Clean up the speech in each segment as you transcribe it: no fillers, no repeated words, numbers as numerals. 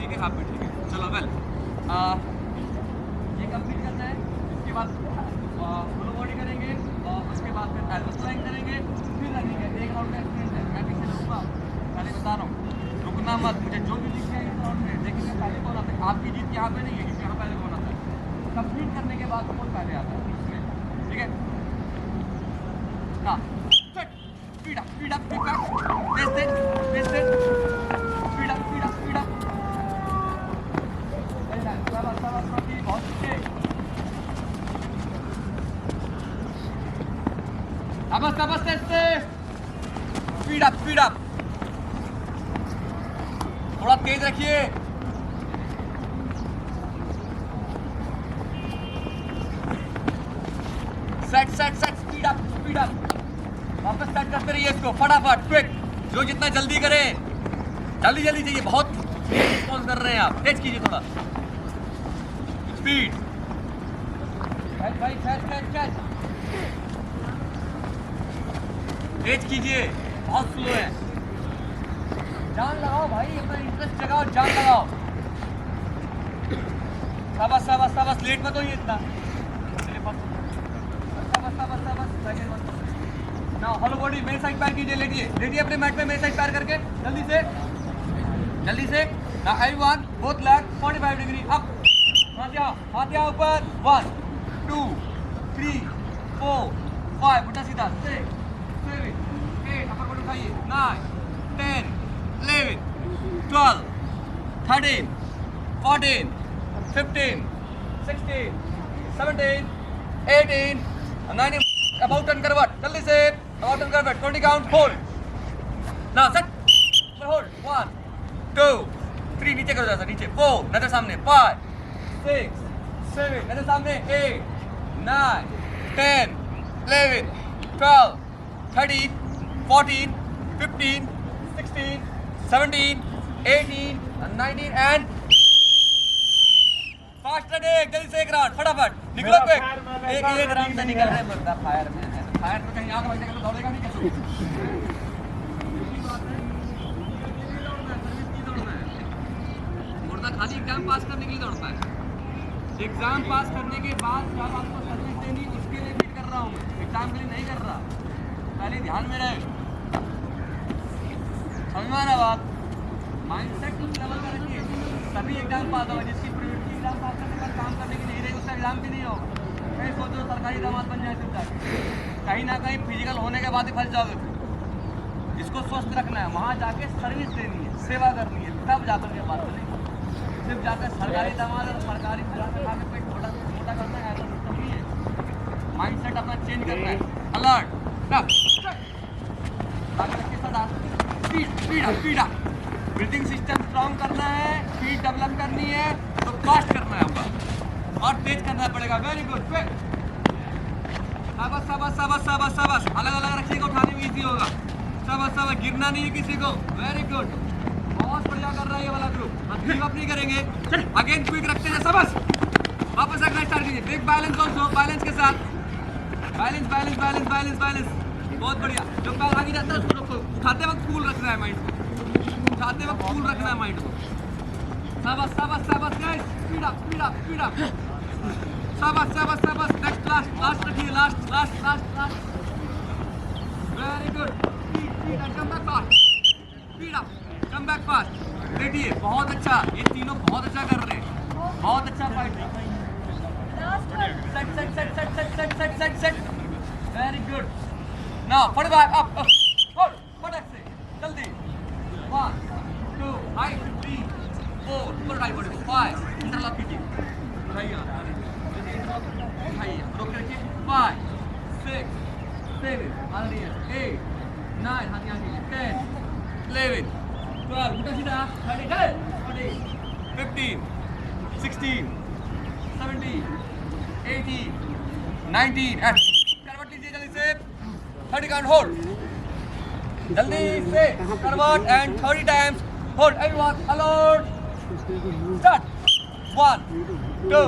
ठीक है, आप भी ठीक है। चलो वेल, ये कंप्लीट करना है। इसके बाद फुल बॉडी करेंगे और उसके बाद फिर एल्बो फ्लाइंग करेंगे, फिर रनिंग है। एक राउंड का एक्सपीरियंस है, मैं पीछे रहूँगा, पहले बता रहा हूँ, रुकना मत। मुझे जो भी लिखना है इस राउंड में देखेंगे पहले कौन आता है। आपकी जीत यहाँ पे नहीं है, क्योंकि यहाँ पहले कौन आता है। कंप्लीट करने के बाद कौन पहले आता है, ठीक है ना। Speed up, speed up, speed up. Pace it, pace it. Speed up, speed up, speed up. Well done. Sabas, sabas, Rocky. बहुत अच्छे. Sabas, sabas, ऐसे. Speed up, speed up. थोड़ा तेज रखिए. Set, set, set. Speed up, speed up. वापस start करते रहिए इसको फटाफट, क्विक। जो जितना जल्दी करें, जल्दी जल्दी चाहिए। बहुत रिस्पॉन्स कर रहे हैं आप, तेज कीजिए थोड़ा स्पीड। कैच भाई, कैच कैच कैच, तेज कीजिए, बहुत स्लो है। जान लगाओ भाई, अपना इंटरेस्ट जगाओ, जान लगाओ। शाबाश शाबाश शाबाश, लेट मत होइए इतना। शाबाश शाबाश शाबाश, second one. Now whole body मेरे साइड पैर कीजिए, लेटिए लेटिए अपने मैट पे, मेरे साइड पैर करके जल्दी से जल्दी से। Now everyone, both leg 45 degree up. हाथ यहाँ ऊपर। 1 2 3 4 5, बुटा सीधा। 6 7 8, अपर बॉडी उठाइए। 9 10 11 12 13 14 15 16 17 18 19। About turn करवट, जल्दी से about turn करवट। 20 count, hold. Now set, hold. 1 2 3, नीचे करो जरा, नीचे। 4, नजर सामने। 5 6 7, नजर सामने। 8 9 10 11 12 13 14 15 16 17 18 19 एंड फास्ट रनिंग। जल्दी से एक राउंड फटाफट निकलो पे। एक राउंड से निकल रहे हैं बंदा फायर में। फायर में कहीं आग लग जाएगा तो दौड़ेगा नहीं कैसे। मुर्दा खाली एग्जाम पास करने के लिए दौड़ता है। एग्जाम पास करने के बाद जब आपको सर्विस देनी, उसके लिए वेट कर रहा हूँ मैं, एग्जाम के लिए नहीं कर रहा। पहले ध्यान में रहे, समझ ना बात। माइंडसेट उस लेवल का रखिए, तभी एग्जाम पास होगा। जिसकी प्रायोरिटी एग्जाम पास करने का काम करने की नहीं रही, उसका एग्जाम भी नहीं होगा। कहीं सोचो सरकारी दामाद बन जाए, सिर्फ कहीं ना कहीं फिजिकल होने के बाद ही फंस जाओगे। इसको स्वस्थ रखना है, वहाँ जाके सर्विस देनी है, सेवा करनी है, तब जाकर के बात बनेगी। सिर्फ जाकर सरकारी दामाद और सरकारी खा के पेट मोटा करना है, ऐसा सिस्टम नहीं है। माइंडसेट अपना चेंज करना है। Alert, speed up. Breathing system strong करना है, स्पीड डेवलप करनी है, तो फास्ट करना है होगा और तेज करना पड़ेगा। वेरी गुड, शाबाश शाबाश शाबाश शाबाश शाबाश। अलग अलग रखिएगा, उठाने में इजी होगा। शाबाश शाबाश, गिरना नहीं है किसी को। वेरी गुड, बहुत बढ़िया कर रहा है ये वाला ग्रुप। गिव अप नहीं करेंगे। अगेन क्विक रखते हैं, शाबाश। वापस रखना स्टार्ट कीजिए। ब्रेक बैलेंस ऑल्सो, बैलेंस के साथ balance balance balance balance balance. बहुत बढ़िया। जो पैर आगे जाता है उसको रखो। उठाते वक्त कूल रखना है माइंड को, उठाते वक्त कूल रखना है माइंड को। शाबाश शाबाश शाबाश guys, speed up speed up speed up. शाबाश शाबाश शाबाश। नेक्स्ट लास्ट रखिए, last. Very good, speed and come back fast. Speed up, come back fast. लेटिए, बहुत अच्छा। ये तीनों बहुत अच्छा कर रहे हैं, बहुत अच्छा fight. Set. Very good. Now 45 up, hold फटाक से जल्दी। 1 2 हाइट 3 4, ऊपर उठाइए बॉडी को। 5, इंटरलॉक कीजिए, उठाइए रोक के रखिए। 5 6 7 ऑलरेडी 8 9, हाथ यहाँ कीजिए। 10 11 12, उल्टा सीधा 13 15 16 17 18 19 एंड करवट लीजिए जल्दी से। 30 काउंट, होल्ड जल्दी से करवट and 30 times hold. Everyone alert, start. 1 2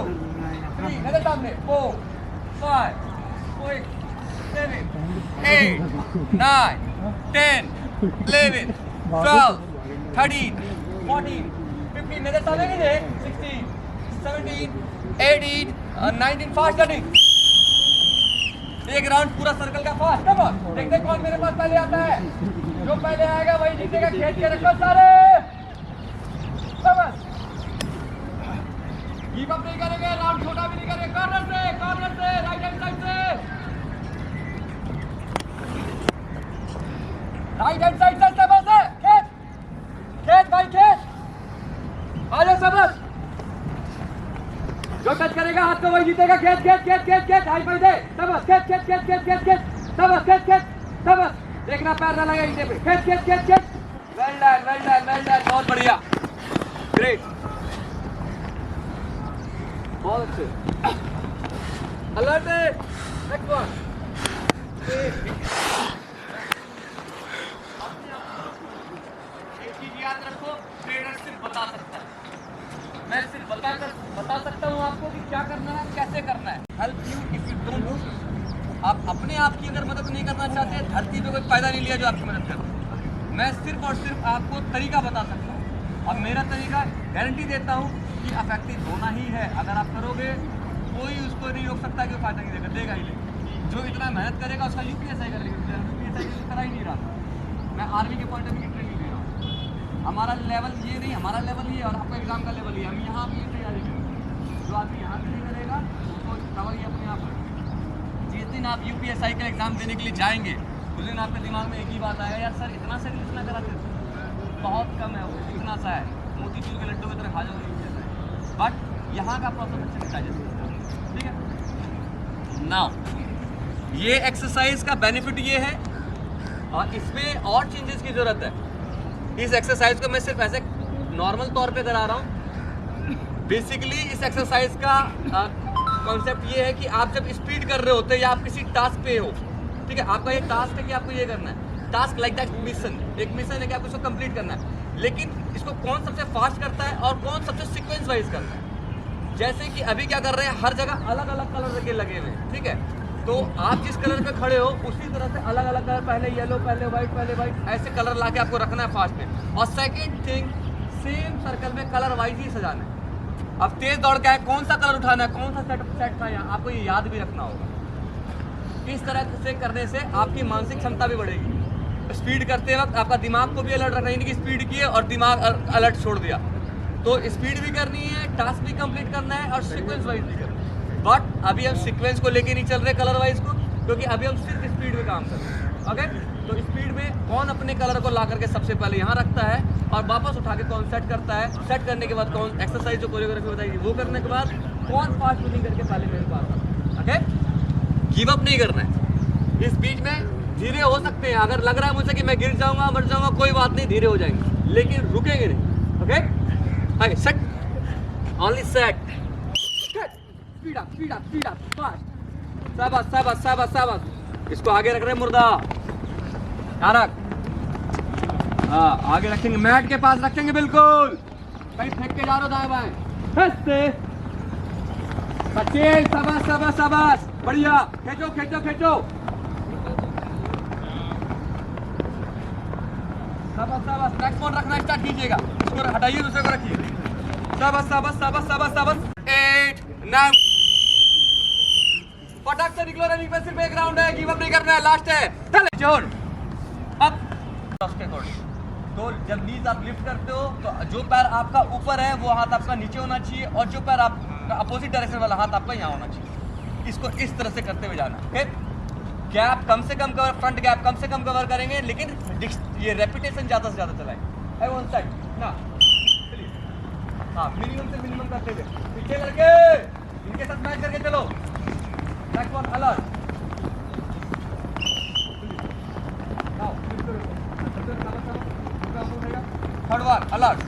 3, नजर सामने। 4 5 6 7 8 9 10 11 12 13 14 15 15 नजर सामने की दे 16 17 18 19 फास्ट रनिंग एक राउंड पूरा सर्कल का फास्ट कम ऑन देखते कौन मेरे पास पहले आता है जो पहले आएगा वही जीतेगा खेल के रखो सारे बस गिव अप नहीं करेंगे राउंड छोटा भी नहीं करेंगे कॉर्नर से राइट हैंड साइड से सबस है खेत भाई खेत आ जाओ सबस जो टच करेगा हाथ को वही जीतेगा खेत हाई फाई दे सबस खेत सबस देखना पैर ना लगे नीचे पे खेत वेल डन बहुत बढ़िया ग्रेट बहुत अच्छे अलर्ट नेक्स्ट वन याद रखो ट्रेनर सिर्फ बता सकता है मैं सिर्फ बता सकता हूँ आपको कि क्या करना है कैसे करना है help you if you don't know आप अपने आप की अगर मदद नहीं करना चाहते धरती पे कोई पैदा नहीं लिया जो आपकी मदद करे मैं सिर्फ और सिर्फ आपको तरीका बता सकता हूँ अब मेरा तरीका गारंटी देता हूँ कि अफेक्टिव होना ही है अगर आप करोगे कोई उसको नहीं रोक सकता कि फायदा नहीं देगा ही नहीं जो इतना मेहनत करेगा उसका यूपीएसआई करेगा यूपीएसआई करा ही नहीं रहा मैं आर्मी के पॉइंट ऑफ व्यू की ट्रेनिंग दे रहा हूँ हमारा लेवल ये नहीं हमारा लेवल ये और आपका एग्जाम का लेवल ये हम यहाँ भी तैयारी करेंगे जो आदमी यहाँ से नहीं करेगा उसको दवाई अपने आप जिस दिन आप यूपीएसआई का एग्जाम देने के लिए जाएंगे उस दिन आपके दिमाग में एक ही बात आएगा यार सर इतना सीरियस ना कराते बहुत कम है वो इतना सा है मोतीचूर के लड्डू की तरह खा जाओगे यूपीएसआई बट यहाँ का प्रोसेस अच्छे से डाइजेस्ट ठीक है नाउ ये एक्सरसाइज का बेनिफिट ये है और इसमें और चेंजेस की ज़रूरत है इस एक्सरसाइज को मैं सिर्फ ऐसे नॉर्मल तौर पे करा रहा हूँ बेसिकली इस एक्सरसाइज का कॉन्सेप्ट ये है कि आप जब स्पीड कर रहे होते हैं या आप किसी टास्क पे हो ठीक है आपका ये टास्क है कि आपको ये करना है टास्क लाइक दैट मिशन एक मिशन है कि आपको इसको कंप्लीट करना है लेकिन इसको कौन सबसे फास्ट करता है और कौन सबसे सीक्वेंस वाइज करता है जैसे कि अभी क्या कर रहे हैं हर जगह अलग अलग कलर के लगे हुए हैं ठीक है तो आप जिस कलर पे खड़े हो उसी तरह से अलग अलग कलर पहले येलो पहले वाइट ऐसे कलर लाके आपको रखना है फास्ट में और सेकंड थिंग सेम सर्कल में कलर वाइज ही सजाना है अब तेज दौड़ के आए कौन सा कलर उठाना है कौन सा सेट था यहाँ आपको ये याद भी रखना होगा इस तरह से करने से आपकी मानसिक क्षमता भी बढ़ेगी स्पीड करते वक्त आपका दिमाग को भी अलर्ट रखना है कि स्पीड की है और दिमाग अलर्ट छोड़ दिया तो स्पीड भी करनी है टास्क भी कंप्लीट करना है और सीक्वेंस वाइज भी करना है बट अभी हम सीक्वेंस को लेके नहीं चल रहे कलर वाइज को क्योंकि अभी हम सिर्फ स्पीड में काम कर रहे हैं ओके तो स्पीड में कौन अपने कलर को ला करके सबसे पहले यहाँ रखता है और वापस उठा के कौन सेट करता है सेट करने के बाद कौन एक्सरसाइज जो कोरियोग्राफी बताएगी वो करने के बाद कौन फास्ट शूटिंग करके पहले मेरे पास आता है ओके गिव अप नहीं करना है इस बीच में धीरे हो सकते हैं अगर लग रहा है मुझे कि मैं गिर जाऊंगा मर जाऊंगा कोई बात नहीं धीरे हो जाएंगे लेकिन रुकेंगे नहीं okay set only set speed up fast शाबाश इसको आगे रख रहे हैं मुर्दा रख हाँ आगे रखेंगे मैट के पास रखेंगे बिल्कुल कहीं फेंक के जा रहे हो दाएं बाएं हंसते बच्चे शाबाश बढ़िया खींचो शाबाश नेक्स्ट वन रखना स्टार्ट कीजिएगा इसको हटाइए दूसरे को रखिए शाबाश 8 9 फटाक से निकलो रनिंग पे सिर्फ एक राउंड है गिव अप नहीं करना है लास्ट है चल जोर अब उसके अकॉर्डिंग तो जब नीज आप लिफ्ट करते हो तो जो पैर आपका ऊपर है वो हाथ आपका नीचे होना चाहिए और जो पैर आपका अपोजिट डायरेक्शन वाला हाथ आपका यहाँ होना चाहिए इसको इस तरह से करते हुए जाना है गैप कम से कम कवर फ्रंट गैप कम से कम कवर करेंगे लेकिन ये रेपिटेशन ज़्यादा से ज़्यादा चलाएंगे वन साइड ना हाँ मिनिमम से मिनिमम करते हुए पीछे करके इनके साथ मैच करके चलो next one alert third one alert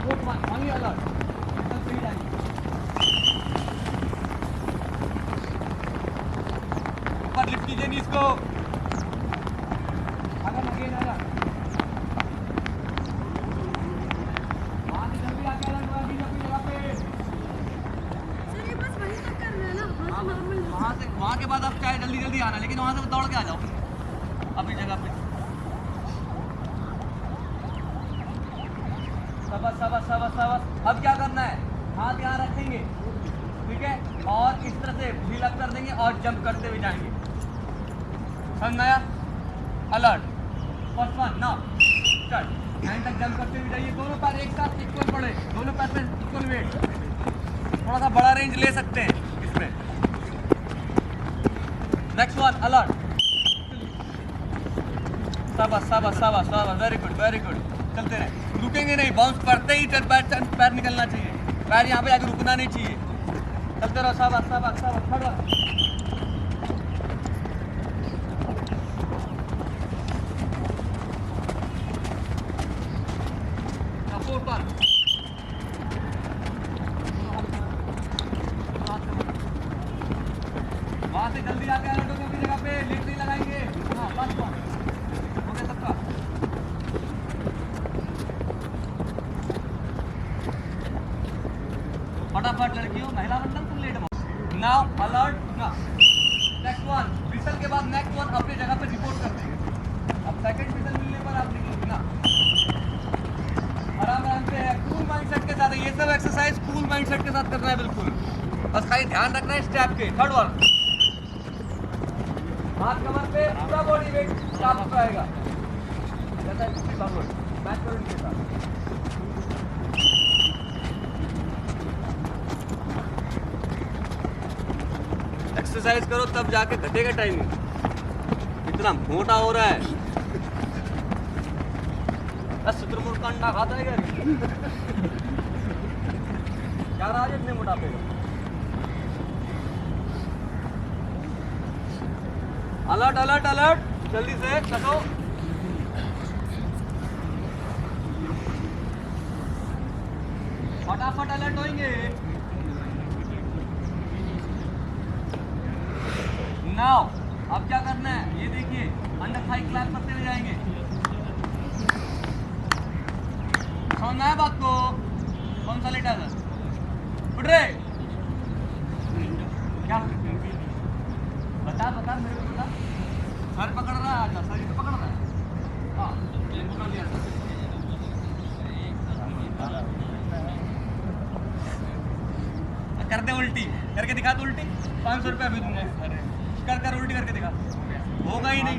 fourth one only alert ऊपर लिफ्ट कीजिए नीज को अगर अगेन अलर्ट वहाँ के बाद आप चाहे जल्दी आना लेकिन वहाँ से दौड़ के आ जाओ अपनी जगह पे से हील अप कर देंगे और जंप करते हुए जाएंगे। समझ में आया? Alert, first one now start. And तक जंप करते हुए जाइए, दोनों पैर एक साथ इक्वल पड़े, दोनों पैर पे इक्वल वेट। थोड़ा सा बड़ा रेंज ले सकते हैं इसमें। नेक्स्ट वन अलर्ट, शाबाश शाबाश शाबाश शाबाश, वेरी गुड वेरी गुड। चलते रहे, रुकेंगे नहीं, बाउंस करते ही पैर निकलना चाहिए, पैर यहाँ पे जाकर रुकना नहीं चाहिए। चलते रहो, शाबाश शाबाश शाबाश। थर्ड वन, फोर्थ वन, वहां से जल्दी आके अलर्ट होकर अपनी जगह पे लेट नहीं लगाएंगे। हाँ लास्ट वन हो गया सबका। फटाफट लड़कियों, महिला मंडल तुम लेट मत। नाउ अलर्ट ना। नेक्स्ट वन, विसल के बाद नेक्स्ट वन अपनी जगह पे रिपोर्ट कर देंगे। अब सेकंड विसल मिलने पर आप निकलेंगे ना, आराम आराम से है, कूल माइंडसेट के साथ। ये सब एक्सरसाइज कूल माइंडसेट के साथ करना है बिल्कुल, बस खाली ध्यान रखना है स्टेप के। थर्ड वन, हाथ कमर पे, पूरा बॉडी वेट स्टाप पे आएगा, जैसा फॉरवर्ड बैक करो इनके साथ। एक्सरसाइज करो तब जाके घटेगा टाइमिंग, इतना मोटा हो रहा है। शुतुरमुर्ग का अंडा खाता है क्या? क्या रहा है इतने मोटापे का? अलर्ट अलर्ट अलर्ट, जल्दी से कसो। फटाफट अलर्ट होंगे। नाउ अब क्या करना है ये देखिए, अंडर थाई क्लैप करते हुए जाएंगे। समझ में आया बात को? कौन सा लेटा था? उठ रहे क्या? बता बता मेरे को बता। सर पकड़ रहा है, आजा सर, तो पकड़ रहा है। हाँ पकड़ लिया। कर दे उल्टी करके दिखा, तो उल्टी 500 रुपया भी दूंगा। कर कर उल्टी करके दिखा, होगा ही नहीं।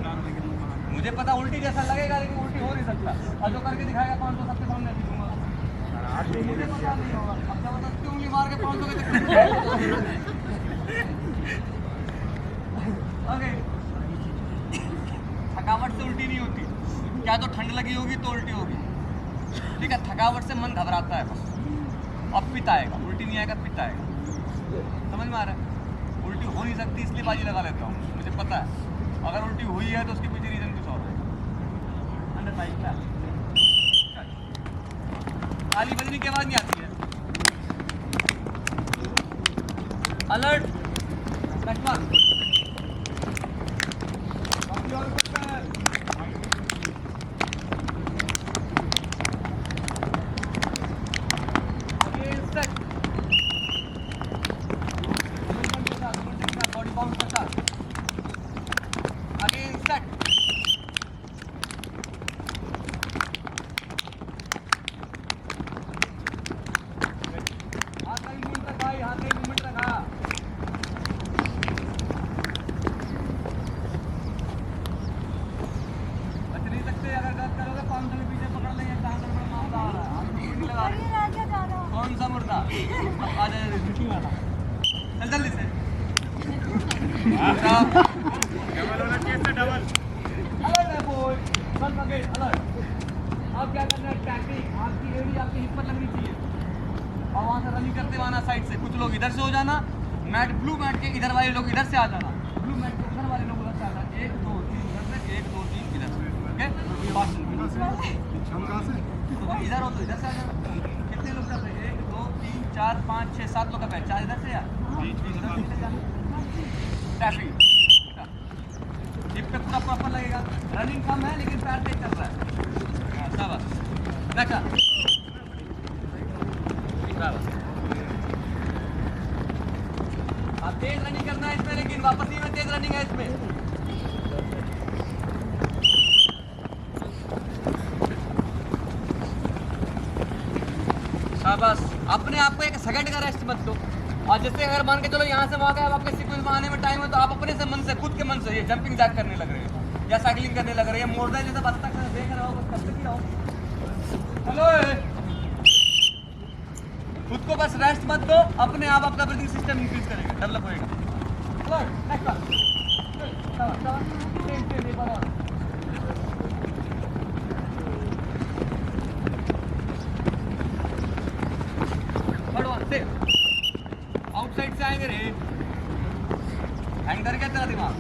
मुझे पता उल्टी जैसा लगेगा लेकिन उल्टी हो नहीं सकता। और जो करके दिखाएगा 500 सबके सामने भी दूंगा। मुझे पता नहीं होगा, अब क्या बता उंगली मार के 500 के ओके। थकावट से उल्टी नहीं होती, क्या तो ठंड लगी होगी तो उल्टी होगी, ठीक है? थकावट से मन घबराता है बस, अब पित्त आएगा, उल्टी नहीं आएगा पित्त आएगा। समझ में आ रहा है? उल्टी हो नहीं सकती इसलिए बाजी लगा लेता हूँ, मुझे पता है अगर उल्टी हुई है तो उसके पीछे रीजन कुछ और है। अंडर थाई क्लैप, ताली बजने की आवाज नहीं आती है। Alert, next one, body bounce करता अगेन सेट। हाथ का मूवमेंट रखा भाई, हाथ का मूवमेंट रखा। बच नहीं सकते, अगर गलत करोगे 500 के पीछे पकड़ लेंगे। कहाँ से बड़ा मामला आ रहा है, हाथ नहीं लगा रहे। कौन सा मुर्दा? आ जाए वाला, चल जल्दी से। डबल अलर्ट है बोल, बस अगेन अलर्ट। अब क्या करना है, टैकलिंग, आपकी एड़ी आपकी हिप पर लगनी चाहिए और वहाँ से रनिंग करते हुए आना साइड से। कुछ लोग इधर से हो जाना, मैट ब्लू मैट के इधर वाले लोग इधर से आ जाना, ब्लू मैट के उधर वाले लोग उधर से आ जाना। 1 2 3 इधर से, 1 2 3 इधर से, ओके? इधर हो तो इधर से आ जाना। कितने लोग कर रहे हैं? 1 2 3 4 5 6 7 लोग का बैच, 4 इधर से यार, 3 इधर से जाना। टैकलिंग हिप पे पूरा प्रॉपर लगेगा। रनिंग कम है लेकिन पैर तेज चल रहा है। शाबाश, देखा आप तेज रनिंग करना है इसमें, लेकिन वापसी में तेज रनिंग है इसमें। शाबाश, अपने आप को 1 सेकंड का रेस्ट मत दो, और जैसे अगर मान के चलो यहाँ से वहाँ गए, अब आपके सीक्वेंस में आने में टाइम है, तो आप अपने से मन से, खुद के मन से ये जंपिंग जैक करने लग रहे हो या साइकिलिंग करने लग रहे हैं, मोड़ रहे जैसे बस तक देख रहे हो, बस तब तक ही रहो। हेलो, खुद को बस रेस्ट मत दो, अपने आप आपका ब्रीथिंग सिस्टम इंक्रीज करेगा, डेवलप होएगा। हेलो, नेक्स्ट वन, सेम एक बार और। आउटसाइड से आएंगे रे, हैंग कर क्या तेरा दिमाग,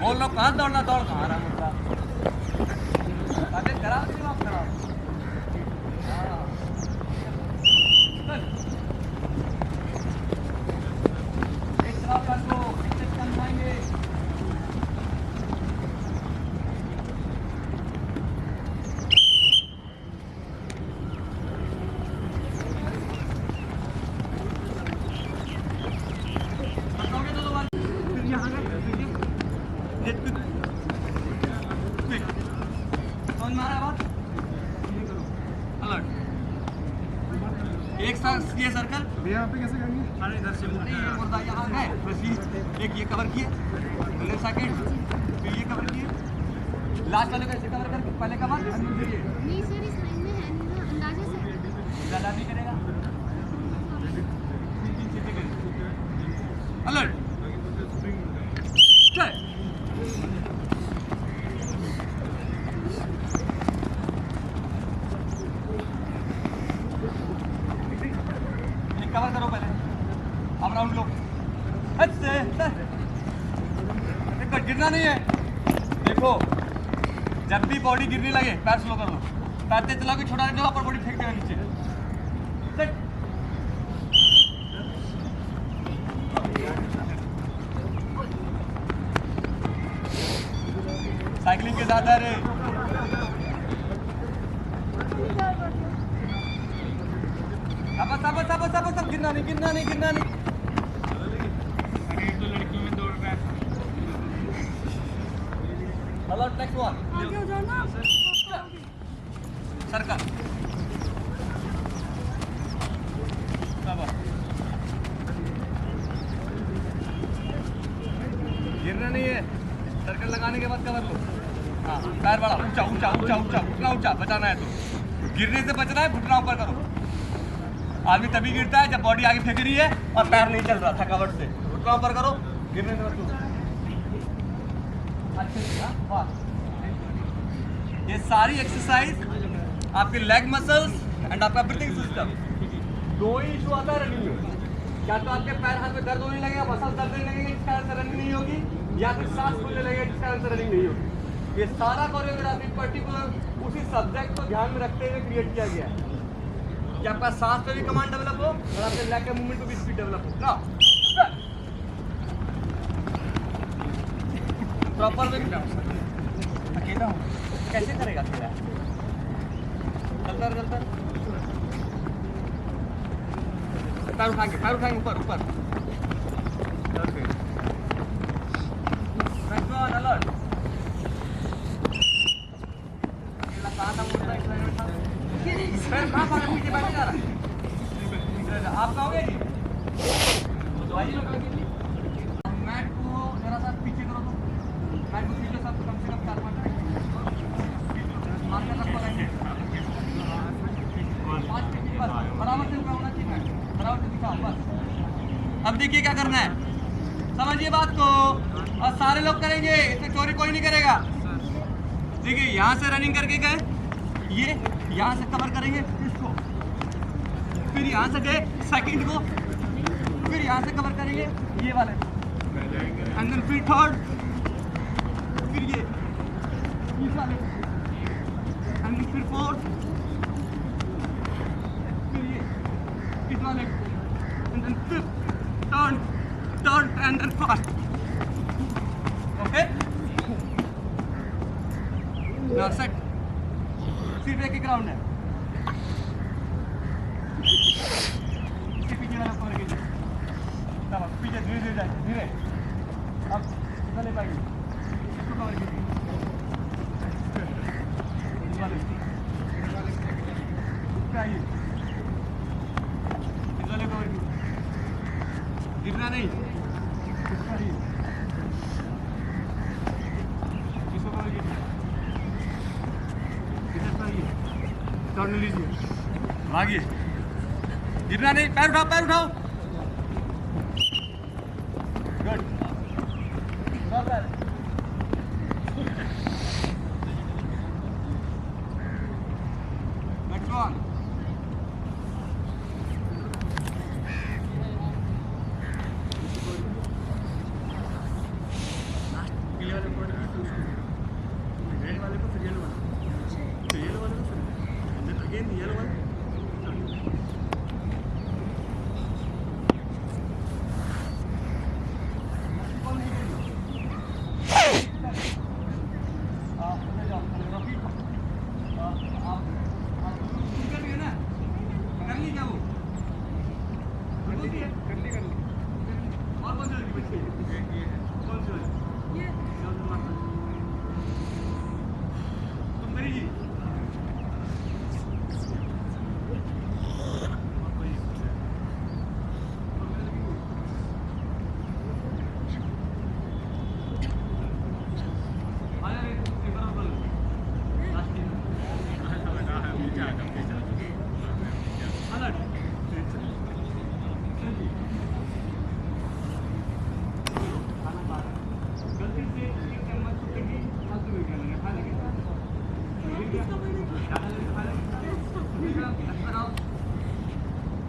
बोल लो कहाँ दौड़ना, दौड़ कहाँ रहा मुद्दा, खराब दिमाग खराब। एक तरफ कर दो, एक्सेप्ट कर पाएंगे। एक साथ ये सर्कल भैया यहाँ पे कैसे करेंगे? अरे इधर से मुर्दा यहाँ गए, बस एक ये कवर किए, पहले सेकंड, फिर ये कवर किए, लास्ट वाले कैसे कवर करके पहले कवर नहीं सर, इस लाइन में है नहीं ना, अंदाजा से ज़्यादा नहीं करेगा। अलर्ट, चल कवर करो पहले, अब राउंड लो, अच्छे देखो गिरना नहीं है। देखो जब भी बॉडी गिरने लगे पैर स्लो कर लो, पैर तेज चलाओ कि छोटा रख दो, ऊपर बॉडी फेंक देना नीचे। सेट, साइकिलिंग के साथ है रे, अब गिरना नहीं, गिरना नहीं, गिरना नहीं। तो लड़कियों में दौड़ रहा है। हेलो, नेक्स्ट वन, आगे हो जाओ ना। सर्कल, गिरना नहीं है, सर्कल लगाने के बाद कवर लो। हाँ, पैर बढ़ाओ, ऊंचा ऊंचा ऊंचा ऊंचा, उतना ऊंचा, बचाना है तो गिरने से बचना है, घुटना ऊपर करो। आदमी तभी गिरता है जब बॉडी आगे फेंक रही है और पैर नहीं चल रहा थकावट से, घुटना ऊपर करो, गिरने से बचो। अच्छे से, हाँ, वाह। ये सारी एक्सरसाइज आपके लेग मसल्स एंड आपका ब्रीथिंग सिस्टम, दो ही इशू आता है रनिंग में। या तो आपके पैर हाथ में दर्द होने लगेगा, मसल दर्द होने लगेगा, जिस कारण से रनिंग नहीं होगी, या फिर सांस फूलने लगेगा, जिस कारण से रनिंग नहीं होगी। ये सारा कोरियोग्राफी पर्टिकुलर उसी सब्जेक्ट को ध्यान में रखते हुए क्रिएट किया गया है कि आपका सांस पे भी कमांड डेवलप हो और आपके लेग के मूवमेंट पे भी स्पीड डेवलप हो ना। प्रॉपर वे में अकेला हूँ, कैसे करेगा अकेला, चलता पैर उठाएंगे ऊपर ऊपर। अलर्ट, आप कहोगे जी मैट को जरा सा पीछे करो, तो मैट को पीछे सब कम से कम 4-5 बराबर से होना चाहिए, मैट बराबर से दिखाओ बस। अब देखिए क्या करना है, समझिए बात को, और सारे लोग करेंगे, इसमें चोरी कोई नहीं करेगा। देखिए यहाँ से रनिंग करके गए, ये यहाँ से कवर करेंगे इसको, फिर यहाँ से गए सेकंड को, फिर यहाँ से कवर करेंगे ये वाले, एंड देन फिर थर्ड, फिर ये इस वाले, एंड देन फिर फोर्थ, फिर ये इस वाले, and then fifth, turn and then fast. Okay, now set, सिर्फ एक राउंड है, इसके पीछे वाला कवर कीजिए, तब पीछे धीरे धीरे जाए, धीरे, अब चले पाएंगे, इसको कवर कीजिए, इस वाले चाहिए, गिरना नहीं। इसको कवर कीजिए, टर्न लीजिए, भागिए, गिरना नहीं, पैर उठाओ, पैर उठाओ, गुड, पैर, लेट्स गो ऑन। रेड वाले को फिर येलो वाला, फिर येलो वाले को फिर अगेन येलो वाला।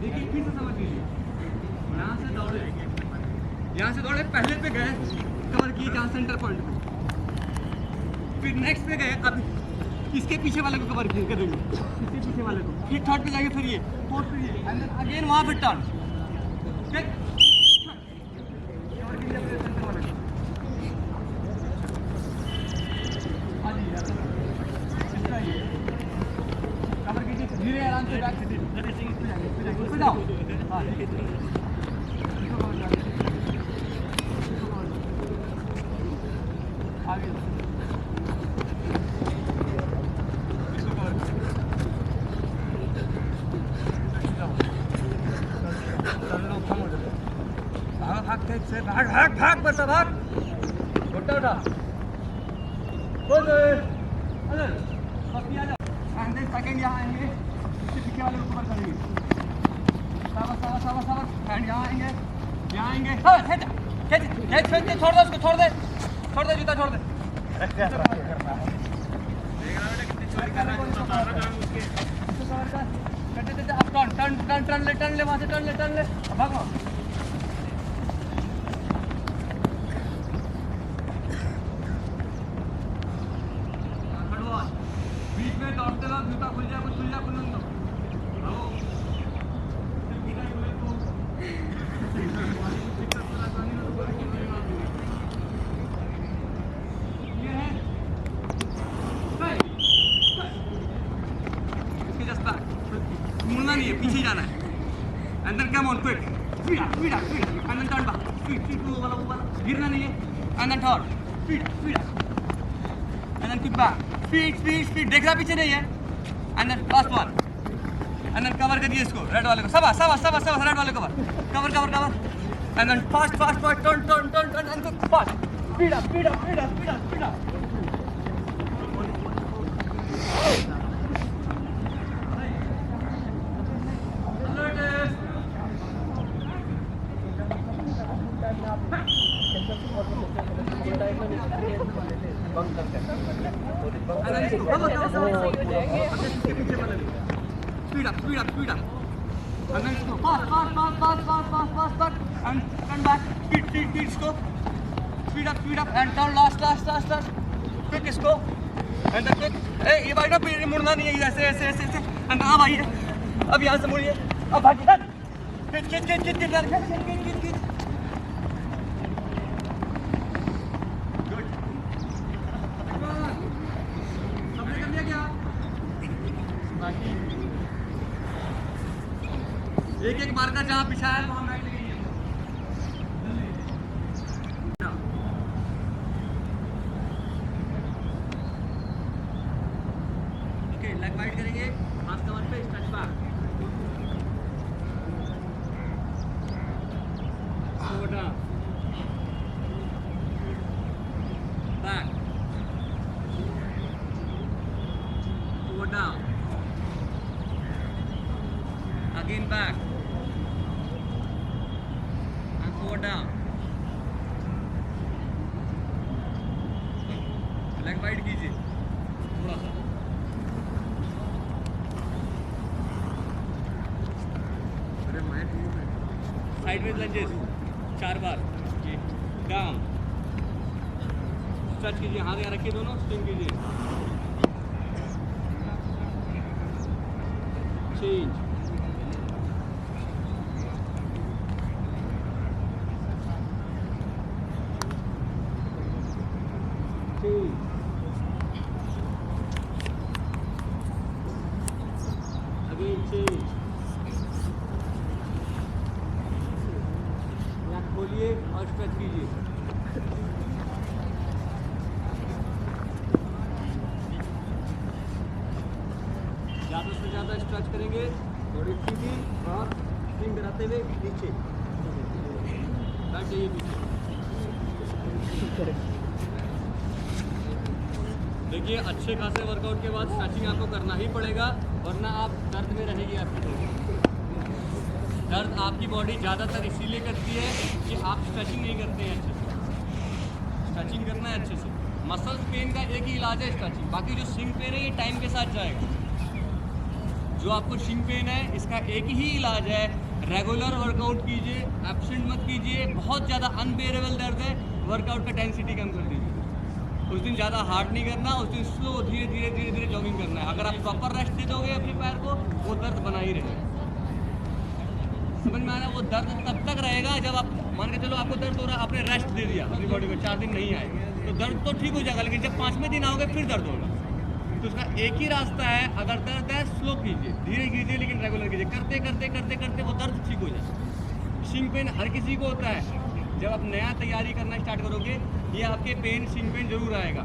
देखिए फिर से समझ लीजिए, यहाँ से दौड़े पहले पे गए, कवर किए जहाँ सेंटर पॉइंट पे, फिर नेक्स्ट पे गए, अब इसके पीछे वाले को कवर किए करेंगे, इसके पीछे वाले को, फिर थर्ड पे जाएंगे, फिर ये फोर्थ पे ये, एंड देन अगेन वहाँ पे टर्न, ठीक, कवर कीजिए अपने सेंटर वाले को, हाँ जी, इसका ये कवर कीजिए, धीरे आराम से बैक से जाओ, हाँ आगे इसको कवर भाग भाग तेज से भाग भाग भाग बच्चा भाग, उठा उठा बोल अरे पप्पी आ जाओ, एंड देन सेकंड यहाँ आएंगे, इसके पीछे वाले को कवर करेंगे, सावस सावस सावस सावस, एंड यहाँ आएंगे, यहाँ आएंगे, हाँ खेच खेच खेच खेच के छोड़ दे उसको, छोड़ दे जूता छोड़ दे, टर्न ले वहाँ से टर्न ले भागो, बीच में दौड़ते वक्त जूता खुल जाए, कुछ खुल जाए, खुल दो, मुड़ना नहीं है, पीछे जाना है, and then come on quick, speed up, and then turn back, speed वाला गिरना नहीं है, and then turn, speed up, and then quick back, speed, देख रहा पीछे नहीं है, and then last one, and then cover करिए इसको, रेड वाले को, सबा रेड वाले को cover, and then fast turn, and fast, speed up, Speed up. And then go fast. And turn back. Speed, go. Speed up. And turn last. Quick, इसको. And then quick. ए, ये भाई ना मुड़ना नहीं है, ऐसे. And अब आइए. अब यहाँ से मुड़िए. अब भागिए. खींच. एक मार्कर जहाँ पिछा है वहाँ लाइट लगी है। ओके, लेग वाइड करेंगे, हाथ कमर पे, स्ट्रेच बैक। लेग वाइड कीजिए थोड़ा सा। साइडवेज लंजेस 4 बार जी। डाउन, स्ट्रेच कीजिए, हाथ यहाँ रखिए दोनों, स्विंग कीजिए, चेंज, चेंज, अगेन चेंज, खोलिए और स्ट्रेच कीजिए, ज़्यादा से ज़्यादा स्ट्रेच करेंगे, बॉडी सीधी और स्विंग कराते हुए नीचे बैठ जाइए पीछे। देखिए अच्छे खासे वर्कआउट के बाद स्ट्रेचिंग आपको करना ही पड़ेगा, वरना आप दर्द में रहेगी आपकी बॉडी। दर्द आपकी बॉडी ज़्यादातर इसीलिए करती है कि आप स्ट्रेचिंग नहीं करते हैं अच्छे से। स्ट्रेचिंग करना है अच्छे से। मसल्स पेन का एक ही इलाज है स्ट्रेचिंग, बाकी जो शिंक पेन है ये टाइम के साथ जाएगा। जो आपको शिंक पेन है इसका एक ही इलाज है, रेगुलर वर्कआउट कीजिए, एब्सेंट मत कीजिए। बहुत ज़्यादा अनबेरेबल दर्द है, वर्कआउट का इंटेंसिटी कम कर दीजिए। उस दिन ज़्यादा हार्ड नहीं करना, उस दिन स्लो धीरे धीरे धीरे धीरे जॉगिंग करना है। अगर आप प्रॉपर रेस्ट दे दोगे अपने पैर को, वो दर्द बना ही रहेगा। समझ में आ रहा है? वो दर्द तब तक रहेगा जब आप मान के चलो आपको दर्द हो रहा है, आपने रेस्ट दे दिया अपनी बॉडी को, 4 दिन नहीं आएगा तो दर्द तो ठीक हो जाएगा, लेकिन जब 5वें दिन आओगे फिर दर्द होगा। तो उसका एक ही रास्ता है, अगर दर्द है स्लो कीजिए, धीरे कीजिए, लेकिन रेगुलर कीजिए। करते करते करते करते वो दर्द ठीक हो जाए। शिंक पेन हर किसी को होता है। जब आप नया तैयारी करना स्टार्ट करोगे ये आपके पेन शिंक पेन जरूर आएगा।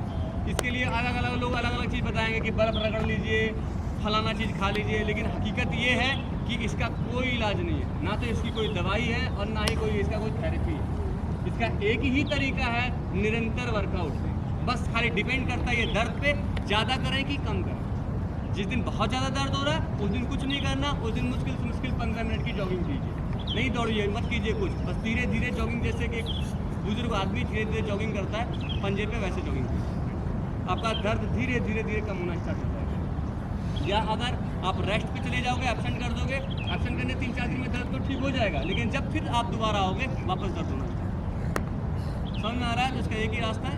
इसके लिए अलग अलग लोग अलग अलग चीज़ बताएंगे कि बर्फ़ रगड़ लीजिए, फलाना चीज़ खा लीजिए, लेकिन हकीकत ये है कि इसका कोई इलाज नहीं है, ना तो इसकी कोई दवाई है और ना ही कोई इसका कोई थेरेपी है। इसका एक ही तरीका है, निरंतर वर्कआउट। बस खाली डिपेंड करता है ये दर्द पे, ज़्यादा करें कि कम करें। जिस दिन बहुत ज़्यादा दर्द हो रहा है उस दिन कुछ नहीं करना, उस दिन मुश्किल से मुश्किल 15 मिनट की जॉगिंग कीजिए। नहीं दौड़िए, मत कीजिए कुछ, बस धीरे धीरे जॉगिंग, जैसे कि बुजुर्ग आदमी धीरे धीरे जॉगिंग करता है पंजे पे, वैसे जॉगिंग कीजिए। आपका दर्द धीरे धीरे धीरे कम होना स्टार्ट हो जाएगा। या अगर आप रेस्ट पे चले जाओगे, एब्सेंट कर दोगे, एब्सेंट करने 3-4 दिन में दर्द तो ठीक हो जाएगा, लेकिन जब फिर आप दोबारा आओगे वापस दर्द होना चाहिए। समझ में आ रहा है? तो इसका एक ही रास्ता है,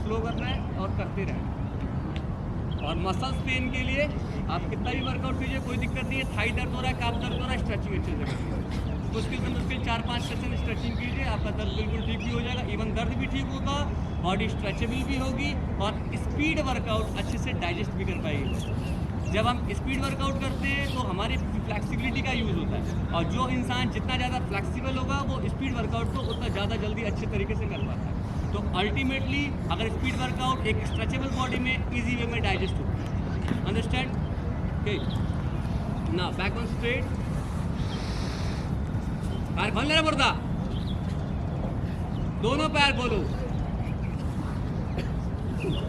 स्लो करना है और करते रहना। और मसल्स पेन के लिए आप कितना भी वर्कआउट कीजिए कोई दिक्कत नहीं है। थाई दर्द हो रहा है, काफ दर्द हो रहा है, स्ट्रेचिंग अच्छे से कीजिए। मुश्किल से मुश्किल 4-5 सेशन स्ट्रेचिंग कीजिए, आपका दर्द बिल्कुल ठीक भी हो जाएगा। इवन दर्द भी ठीक होगा, बॉडी स्ट्रेचेबल भी होगी और स्पीड वर्कआउट अच्छे से डाइजेस्ट भी कर पाएगी। जब हम स्पीड वर्कआउट करते हैं तो हमारी फ्लेक्सिबिलिटी का यूज़ होता है, और जो इंसान जितना ज़्यादा फ्लेक्सिबल होगा वो स्पीड वर्कआउट को उतना ज़्यादा जल्दी अच्छे तरीके से कर पाता है। तो अल्टीमेटली अगर स्पीड वर्कआउट एक स्ट्रेचेबल बॉडी में इजी वे में डाइजेस्ट होता है। अंडरस्टैंड? ओके, ना बैक ऑन स्ट्रेट, पैर खोल लेना पड़ता, दोनों पैर खोलो,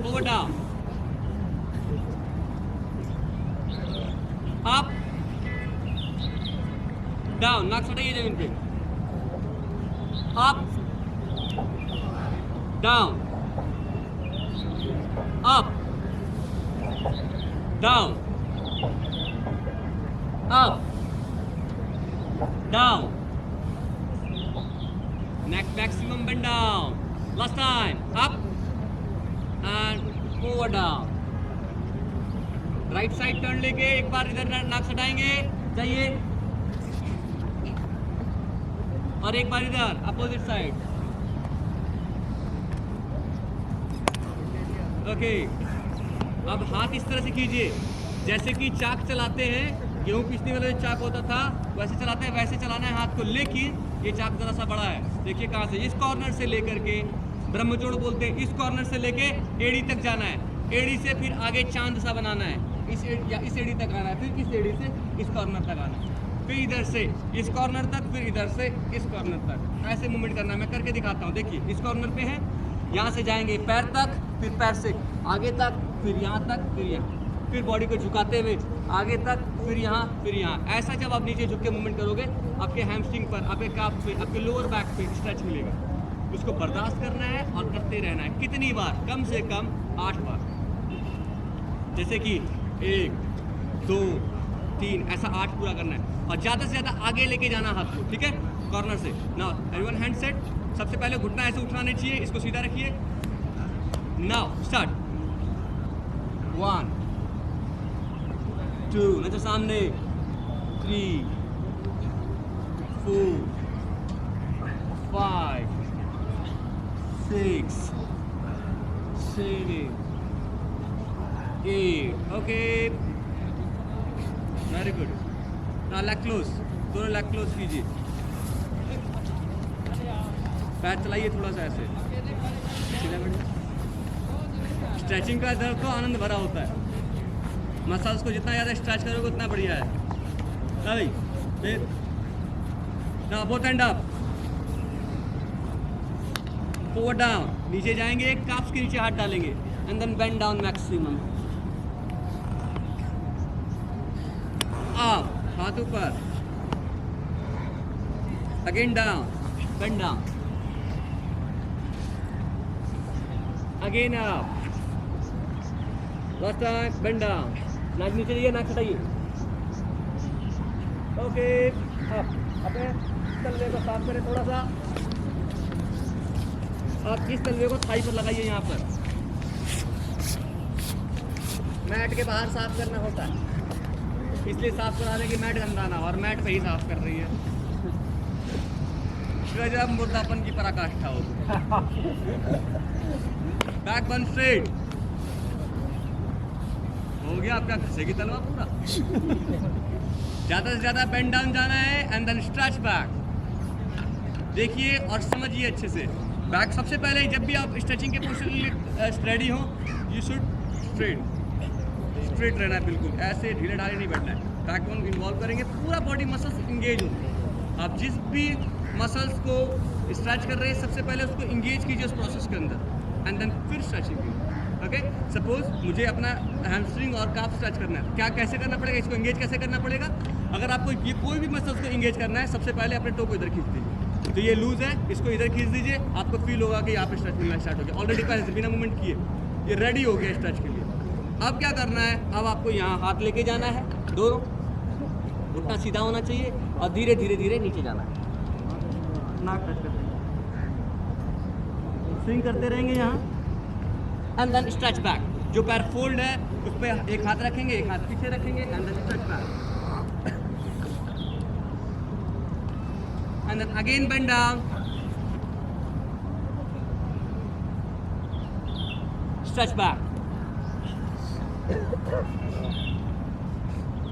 ओवर डाउन, अप डाउन, नाक सटाइए जमीन पे, up down, up down, up down, neck maximum bend down, last time, up and over down। Right side turn लेके एक बार इधर नाक सटाएंगे, चाहिए, और एक बार इधर अपोजिट साइड। ओके, अब हाथ इस तरह से कीजिए जैसे कि चाक चलाते हैं, गेहूं पीसने वाला जो चाक होता था वैसे चलाते हैं, वैसे चलाना है हाथ को। लेकिन ये चाक जरा सा बड़ा है, देखिए कहाँ से, इस कॉर्नर से लेकर के, ब्रह्मजोड़ बोलते हैं, इस कॉर्नर से लेके एड़ी तक जाना है, एड़ी से फिर आगे चांद सा बनाना है, इस एड़ी तक आना है, फिर इस एड़ी से इस कॉर्नर तक आना है, फिर इधर से इस कॉर्नर तक, फिर इधर से इस कॉर्नर तक, ऐसे मूवमेंट करना है। मैं करके दिखाता हूँ, देखिए इस कॉर्नर पे है, यहाँ से जाएंगे पैर तक, फिर पैर से आगे तक, फिर यहाँ तक, फिर यहाँ, फिर बॉडी को झुकाते हुए आगे तक, फिर यहाँ, फिर यहाँ। ऐसा जब आप नीचे झुक के मूवमेंट करोगे, आपके हैमस्ट्रिंग पर, आपके काफ पे, आपके लोअर बैक पे स्ट्रेच मिलेगा। उसको बर्दाश्त करना है और करते रहना है। कितनी बार? कम से कम 8 बार। जैसे कि 1 2 3 ऐसा 8 पूरा करना है और ज़्यादा से ज़्यादा आगे लेके जाना हाथ को, ठीक है, कॉर्नर से। Now everyone hand set. सबसे पहले घुटना ऐसे उठाना नहीं चाहिए, इसको सीधा रखिए। Now start. 1 2 नजर सामने, 3 4 5 6 7 8 ओके, वेरी गुड। ना लेग क्लोज, दोनों लेग क्लोज कीजिए, पैर चलाइए थोड़ा सा ऐसे। स्ट्रेचिंग का दर्द तो आनंद भरा होता है, मसल्स को जितना ज़्यादा स्ट्रेच करोगे उतना बढ़िया है। ना भाई, फिर ना both and up, forward down, नीचे जाएंगे, काफ्स के नीचे हाथ डालेंगे and then bend down maximum. Up, हाथ ऊपर, again down, bend down, again up, last time bend down, नाक नीचे जाइए, नाक हटाइए, ओके अप। अपने तलवे को साफ करें थोड़ा सा, आप इस तलवे को थाई पर लगाइए, यहाँ पर मैट के बाहर साफ करना होता है, इसलिए साफ करा दें कि मैट गंदा ना, और मैट पे ही साफ कर रही है। गजब मुर्दापन की पराकाष्ठा हो। बैक बन स्ट्रेट, हो गया आपका घसेगी तलवा पूरा। ज़्यादा से ज़्यादा बेंड डाउन जाना है एंड देन स्ट्रेच बैक। देखिए और समझिए अच्छे से। बैक सबसे पहले जब भी आप स्ट्रेचिंग के पोजीशन के लिए रेडी हो, यू शुड स्ट्रेट रहना है, बिल्कुल ऐसे ढीले ढाले नहीं बैठना है। बैकबोन इन्वॉल्व करेंगे, पूरा बॉडी मसल्स इंगेज हो। आप जिस भी मसल्स को स्ट्रेच कर रहे हैं, सबसे पहले उसको इंगेज कीजिए उस प्रोसेस के अंदर एंड देन फिर स्ट्रेचिंग कीजिए। ओके, सपोज मुझे अपना हैमस्ट्रिंग और काफ स्ट्रेच करना है, क्या कैसे करना पड़ेगा, इसको इंगेज कैसे करना पड़ेगा? अगर आपको ये कोई भी मसल्स को इंगेज करना है, सबसे पहले अपने टो को इधर खींच दीजिए। तो ये लूज है, इसको इधर खींच दीजिए, आपको फील होगा कि यहाँ पे स्ट्रेच मिलना स्टार्ट हो गया। ऑलरेडी पहले बिना मूवमेंट किए ये रेडी हो गया स्ट्रेच के लिए। अब क्या करना है? अब आपको यहाँ हाथ लेके जाना है, दोनों घुटना सीधा होना चाहिए और धीरे धीरे धीरे नीचे जाना है, नाक टच करते स्विंग करते रहेंगे यहाँ एंड देन स्ट्रेच बैक। जो पैर फोल्ड है उस पर एक हाथ रखेंगे, एक हाथ पीछे रखेंगे and then stretch back and then again bend down, stretch back,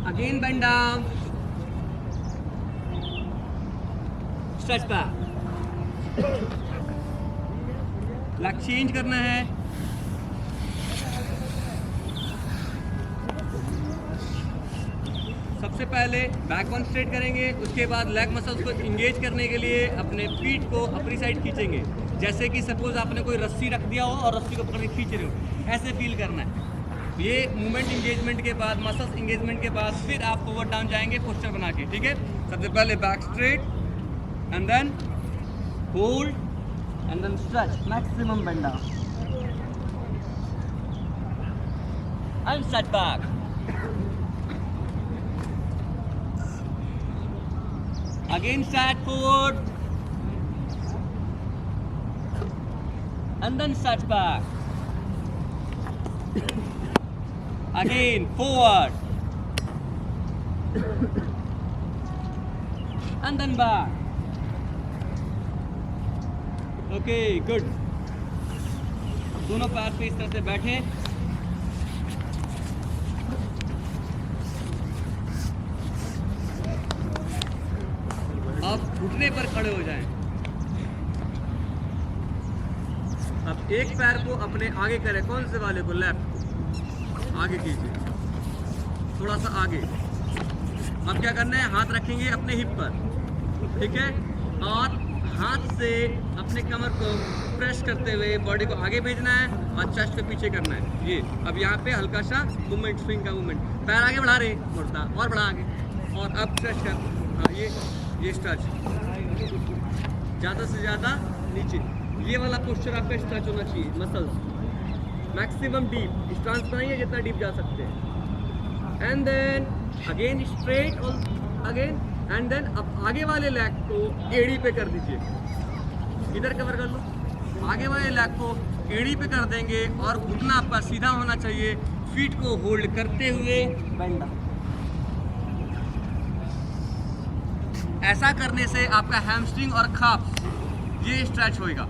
again bend down, stretch back. Leg change करना है, सबसे पहले बैक वन स्ट्रेट करेंगे, उसके बाद लेग मसल्स को इंगेज करने के लिए अपने फीट को अपनी साइड खींचेंगे। जैसे कि सपोज आपने कोई रस्सी रख दिया हो और रस्सी को पकड़ के खींच रहे हो, ऐसे फील करना है। ये मूवमेंट इंगेजमेंट के बाद, मसल्स इंगेजमेंट के बाद फिर आप फॉरवर्ड डाउन जाएंगे पोस्चर बना के, ठीक है। सबसे पहले back straight and then hold and then stretch, maximum bend down and stretch back, again stretch forward and then stretch back, again forward and then back. Okay, good. दोनों पैर पे इस तरह से बैठे, अब घुटने पर खड़े हो जाएं। अब एक पैर को अपने आगे करें, कौन से वाले को? लेफ्ट आगे कीजिए, थोड़ा सा आगे। अब क्या करना है? हाथ रखेंगे अपने हिप पर, ठीक है, और हाथ से अपने कमर को प्रेस करते हुए बॉडी को आगे भेजना है और चेस्ट को पीछे करना है। ये अब यहाँ पे हल्का सा मूवमेंट, स्विंग का मूवमेंट, पैर आगे बढ़ा रहे, बढ़ता और बढ़ा आगे, और अब स्ट्रेच कर। हाँ, ये स्ट्रेच ज़्यादा से ज़्यादा नीचे, ये वाला पोस्चर आपका स्ट्रेच होना चाहिए, मसल्स मैक्सिमम डीप, स्टांस बनाइए जितना डीप जा सकते हैं। एंड देन अगेन स्ट्रेट और अगेन, एंड देन अब आगे वाले लेग को एड़ी पे कर दीजिए, इधर कवर कर लो, आगे वाले लेग को एड़ी पे कर देंगे और घुटना आपका सीधा होना चाहिए, फीट को होल्ड करते हुए बेंड डाउन। ऐसा करने से आपका हैमस्ट्रिंग और खाप्स ये स्ट्रेच होएगा।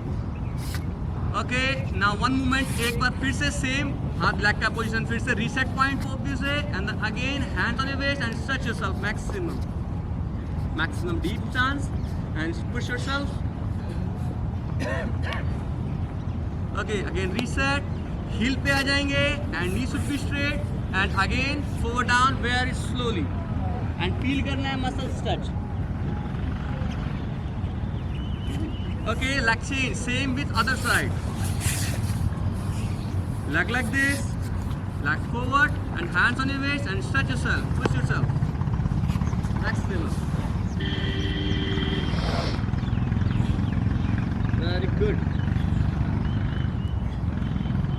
ओके, नाउ वन मूवमेंट, एक बार फिर से सेम हाथ लेग का पोजीशन, फिर से रीसेट पॉइंट को से, and again hand on your waist and stretch yourself maximum deep stance and push yourself. Okay, again reset, heel पे आ जाएंगे and knee should be straight and again forward down very slowly and feel करना है muscle stretch. Okay, leg change, same with other side. Leg like this, leg forward and hands on your waist and stretch yourself, push yourself. Maximum. Very good.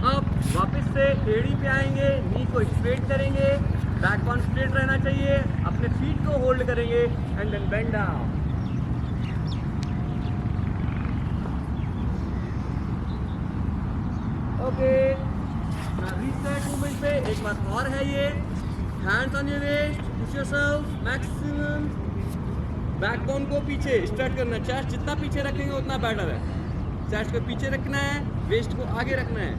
अब वापस से एड़ी पे आएंगे, नी को straight करेंगे, बैक बॉन स्ट्रेट रहना चाहिए, अपने फीट को होल्ड करेंगे and then bend down. Okay, reset movement पे एक बार और है ये, hands on your waist, push yourself maximum, backbone को पीछे स्ट्रेच करना है, चेस्ट जितना पीछे रखेंगे उतना बेटर है, चेस्ट को पीछे रखना है, वेस्ट को आगे रखना है,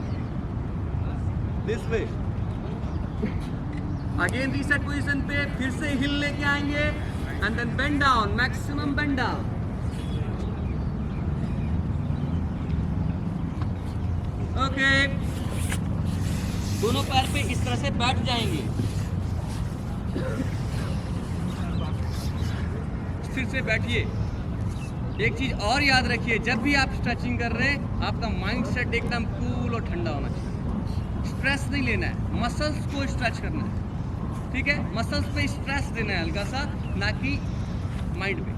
this way. Again reset position पे फिर से हिल लेके आएंगे and then bend down, maximum bend down. Okay, दोनों पैर पे इस तरह से बैठ जाएंगे, फिर से बैठिए। एक चीज और याद रखिए, जब भी आप स्ट्रेचिंग कर रहे हैं आपका माइंड सेट एकदम कूल और ठंडा होना चाहिए, स्ट्रेस नहीं लेना है, मसल्स को स्ट्रेच करना है, ठीक है, मसल्स पे स्ट्रेस देना है हल्का सा, ना कि माइंड पे।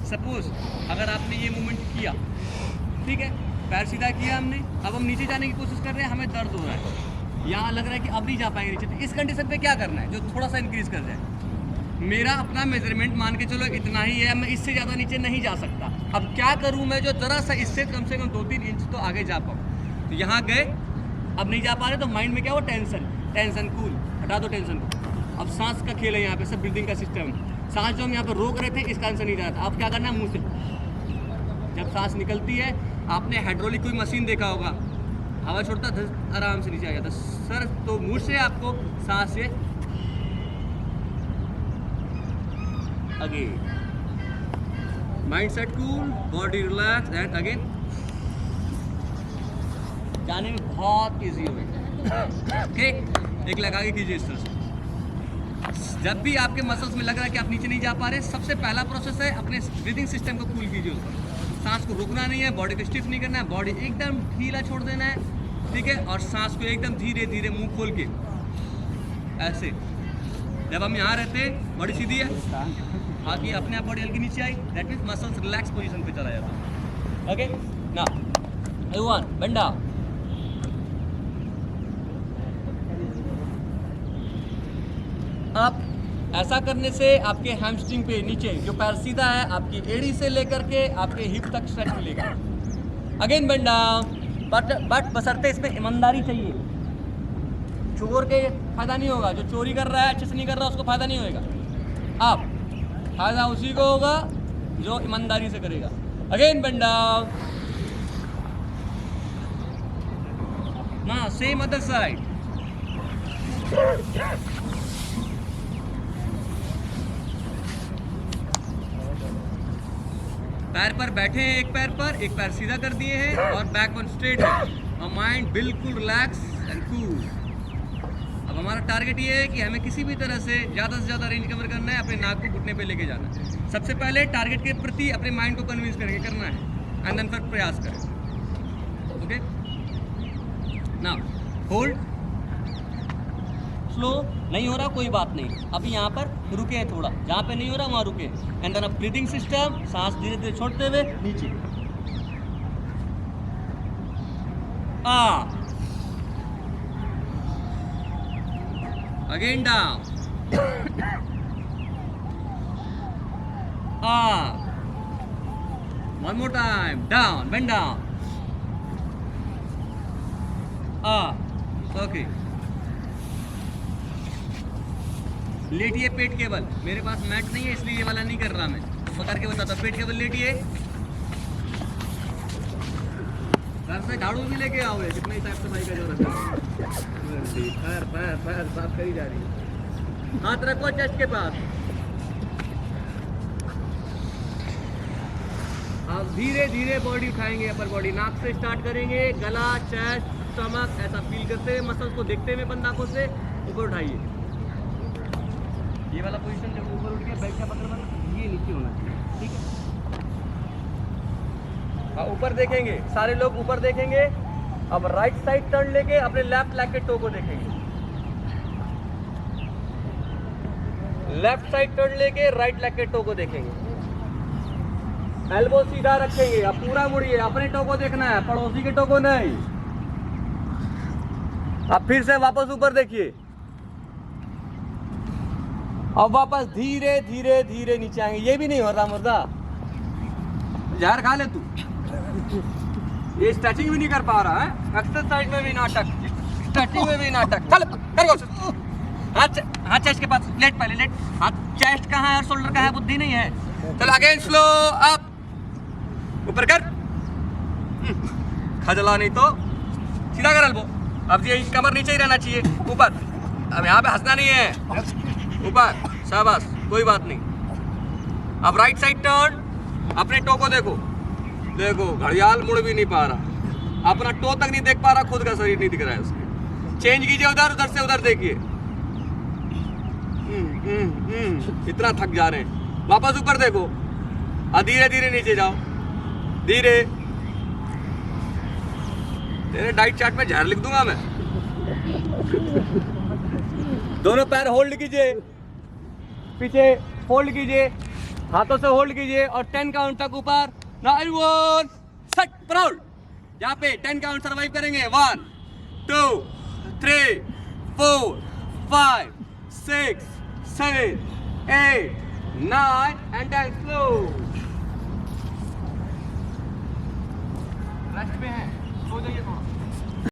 सपोज अगर आपने ये मूवमेंट किया, ठीक है, पैर सीधा किया हमने, अब हम नीचे जाने की कोशिश कर रहे हैं, हमें दर्द हो रहा है, यहाँ लग रहा है कि अब नहीं जा पाएंगे नीचे, तो इस कंडीशन पे क्या करना है, जो थोड़ा सा इंक्रीज कर जाए। मेरा अपना मेजरमेंट मान के चलो इतना ही है, मैं इससे ज़्यादा नीचे नहीं जा सकता, अब क्या करूँ मैं, जो ज़रा सा इससे कम से कम 2-3 इंच तो आगे जा पाऊँ। तो यहाँ गए, अब नहीं जा पा रहे, तो माइंड में क्या हो, टेंशन कूल, हटा दो टेंशन को। अब सांस का खेल है यहाँ पे, सब ब्रीदिंग का सिस्टम, सांस जो हम यहाँ पर रोक रहे थे इसका आंसर नहीं जा रहा था, अब क्या करना है, मुँह से जब सांस निकलती है, आपने हाइड्रोलिक कोई मशीन देखा होगा, हवा छोड़ता आराम से नीचे आ जाता सर, तो मुंह से आपको सांस से again, mind set cool, body relax and again, जाने में बहुत इजी होगा। ओके, एक लगा के कीजिए इस तरह से। जब भी आपके मसल्स में लग रहा है कि आप नीचे नहीं जा पा रहे, सबसे पहला प्रोसेस है अपने ब्रीदिंग सिस्टम को कूल कीजिए, उसको सांस को रोकना नहीं है, बॉडी को स्टिफ नहीं करना है, बॉडी एकदम ढीला छोड़ देना है, ठीक है, और सांस को एकदम धीरे धीरे मुंह खोल के ऐसे। जब हम यहाँ रहते हैं बॉडी सीधी है, हाथ की अपने आप बॉडी हल्की नीचे आई, that means muscles relax position पे चला जाता है। Okay, now everyone bend down. अब ऐसा करने से आपके हैमस्ट्रिंग पे नीचे जो पैर सीधा है, आपकी एड़ी से लेकर के आपके हिप तक स्ट्रेच मिलेगा। अगेन बेंड डाउन, बट बशर्ते इसमें ईमानदारी चाहिए, चोर के फायदा नहीं होगा, जो चोरी कर रहा है अच्छे से नहीं कर रहा उसको फायदा नहीं होगा, अब फायदा उसी को होगा जो ईमानदारी से करेगा। अगेन बेंड डाउन, ना सेम अदर साइड, पैर पर बैठे हैं, एक पैर सीधा कर दिए हैं और बैक वन स्ट्रेट है और माइंड बिल्कुल रिलैक्स एंड कूल। अब हमारा टारगेट ये है कि हमें किसी भी तरह से ज़्यादा रेंज कवर करना है, अपने नाक को घुटने पे लेके जाना है। सबसे पहले टारगेट के प्रति अपने माइंड को कन्विंस करना है एंड देन फिर प्रयास करें। ओके, नाउ होल्ड, स्लो, नहीं हो रहा कोई बात नहीं, अभी यहाँ पर रुके हैं, थोड़ा जहाँ पे नहीं हो रहा वहाँ रुके, एंड देन अब ब्रीदिंग सिस्टम, सांस धीरे धीरे छोड़ते हुए नीचे, Up. Again down. Up. One more time. Down. Bend down. Up. Okay. लेटिए पेट केबल. मेरे पास मैट नहीं है इसलिए ये वाला नहीं कर रहा मैं. पकड़ के बताता. पेट केबल लेटिए. घर से झाड़ू भी लेके आओ. कितना ही साफ सफाई का जरूरत है. पैर साफ करी जा रही है. हाथ रखो चेस्ट के पास. अब धीरे धीरे बॉडी उठाएंगे. अपर बॉडी नाक से स्टार्ट करेंगे. गला, चेस्ट, स्टमक ऐसा फील करते हुए, मसल्स को देखते हुए बंद आंखों से ऊपर उठाइए. ये वाला पोजीशन जब ऊपर उठ के बैठा पकड़ना ये नीचे होना चाहिए. ठीक है. हाँ, ऊपर देखेंगे. सारे लोग ऊपर देखेंगे. अब राइट साइड टर्न लेके अपने लेफ्ट लेग के टो को देखेंगे. लेफ्ट साइड टर्न लेके राइट लेग के टो को देखेंगे. एल्बो सीधा रखेंगे. अब पूरा मुड़िए. अपने टो को देखना है, पड़ोसी के टो को नहीं. अब फिर से वापस ऊपर देखिए. अब वापस धीरे धीरे धीरे नीचे आएंगे. ये भी नहीं हो रहा मुर्दा. जहर खा ले तू. ये स्ट्रेचिंग भी नहीं कर पा रहा है. एक्सरसाइज में भी नाटक, स्ट्रेचिंग में भी नाटक. चल कर. हाथ चेस्ट के पास. लेट पहले लेट. हाथ चेस्ट कहाँ है और शोल्डर कहाँ है बुद्धि नहीं है. चल अगेन स्लो अप. ऊपर कर. खजला नहीं तो सीधा कर एल्बो. अब ये कमर नीचे ही रहना चाहिए. ऊपर. अब यहाँ पे हंसना नहीं है. ऊपर. शाबाश. कोई बात नहीं. अब राइट साइड टर्न. अपने टो को देखो. देखो घड़ियाल मुड़ भी नहीं पा रहा. अपना टो तक नहीं देख पा रहा. खुद का शरीर नहीं दिख रहा है उसके. चेंज कीजिए उधर. उधर से उधर देखिए. इतना थक जा रहे हैं. वापस ऊपर देखो. धीरे धीरे नीचे जाओ. धीरे. तेरे डाइट चार्ट में जहर लिख दूंगा मैं. दोनों पैर होल्ड कीजिए. पीछे फोल्ड कीजिए. हाथों से होल्ड कीजिए और 10 काउंट तक ऊपर. Now everyone set proud. यहाँ पे 10 काउंट सर्वाइव करेंगे. 1 2 3 4 5 6 7 8 9 एंड 10. स्लो. रेस्ट में है. सो जाइए थोड़ा.